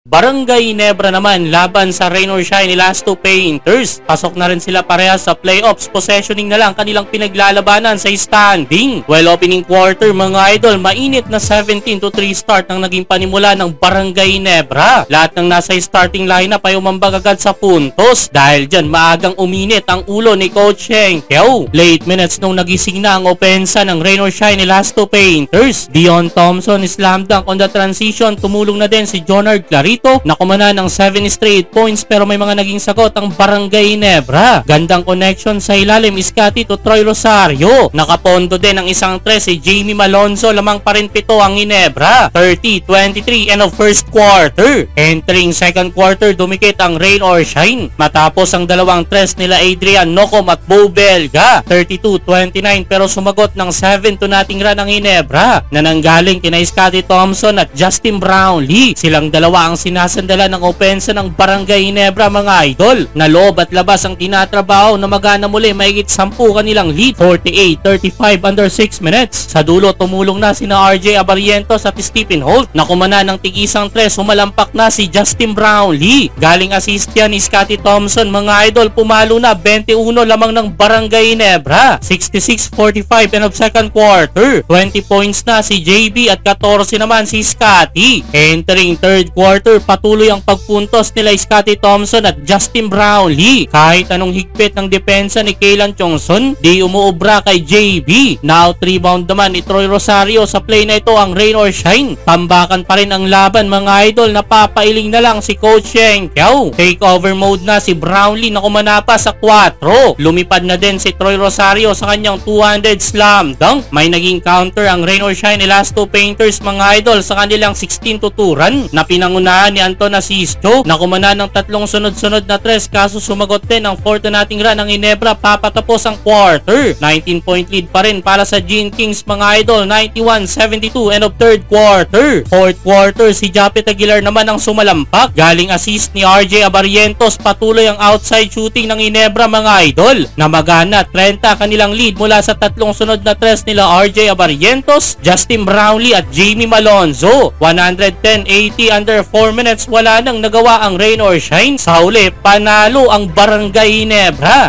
Barangay Ginebra naman laban sa Rain or Shine Elasto Painters. Pasok na rin sila parehas sa playoffs. Possessioning na lang kanilang pinaglalabanan sa standing. Well, opening quarter mga idol, mainit na 17-3 start ang naging panimula ng Barangay Ginebra. Lahat ng nasa starting lineup ay umambag agad sa puntos. Dahil dyan maagang uminit ang ulo ni Coach Henkel. Late minutes nung nagising na ang opensa ng Rain or Shine Elasto Painters. Dion Thompson slam dunk on the transition. Tumulong na din si Jonard Clarito na kumana ng 7 straight points pero may mga naging sagot ang Barangay Ginebra. Gandang connection sa ilalim Iskati to Troy Rosario. Nakapondo din ang isang tres si Jamie Malonzo, lamang pa rin 7 ang Ginebra. 30-23 end of first quarter. Entering second quarter, dumikit ang Rain or Shine matapos ang dalawang tres nila Adrian Nocom at Bo Belga. 32-29 pero sumagot ng 7-0 run ang Ginebra na nanggaling kina Iskati Thompson at Justin Brownlee. Silang dalawa ang sinasandala ng opensa ng Barangay Ginebra mga idol. Na loob at labas ang tinatrabaho na magana muli mahigit 10 kanilang lead. 48-35 under 6 minutes. Sa dulo tumulong na sina RJ Abarientos at Stephen Holt. Na kumana ng tig-isang tres, humalampak na si Justin Brownlee. Galing assist yan ni Scotty Thompson mga idol. Pumalo na 21 lamang ng Barangay Ginebra. 66-45 end of second quarter. 20 points na si JB at 14 naman si Scotty. Entering third quarter, patuloy ang pagpuntos nila Scotty Thompson at Justin Brownlee. Kahit anong higpit ng depensa ni Kaylan Chongson, di umuubra kay JB. Now rebound naman ni Troy Rosario. Sa play na ito ang Rain or Shine. Tambakan pa rin ang laban mga idol. Napapailing na lang si Coach Henkel. Takeover mode na si Brownlee na kumanapa sa 4. Lumipad na din si Troy Rosario sa kanyang 200 slam dunk. May naging counter ang Rain or Shine Elasto Painters mga idol sa kanilang 16-2 run na pinangunahan ni Anton Asisio na kumana ng 3 sunod-sunod na tres kaso sumagot din ang 4th nating run ng Ginebra papatapos ang quarter. 19-point lead pa rin para sa Gene Kings mga idol. 91-72 end of third quarter. Fourth quarter si Japet Aguilar naman ang sumalampak. Galing assist ni RJ Abarientos. Patuloy ang outside shooting ng Ginebra mga idol na magana 30 kanilang lead mula sa 3 sunod na tres nila RJ Abarientos, Justin Brownlee at Jamie Malonzo. 110-80 under 4 minutes, wala nang nagawa ang Rain or Shine. Sa huli, panalo ang Barangay Ginebra.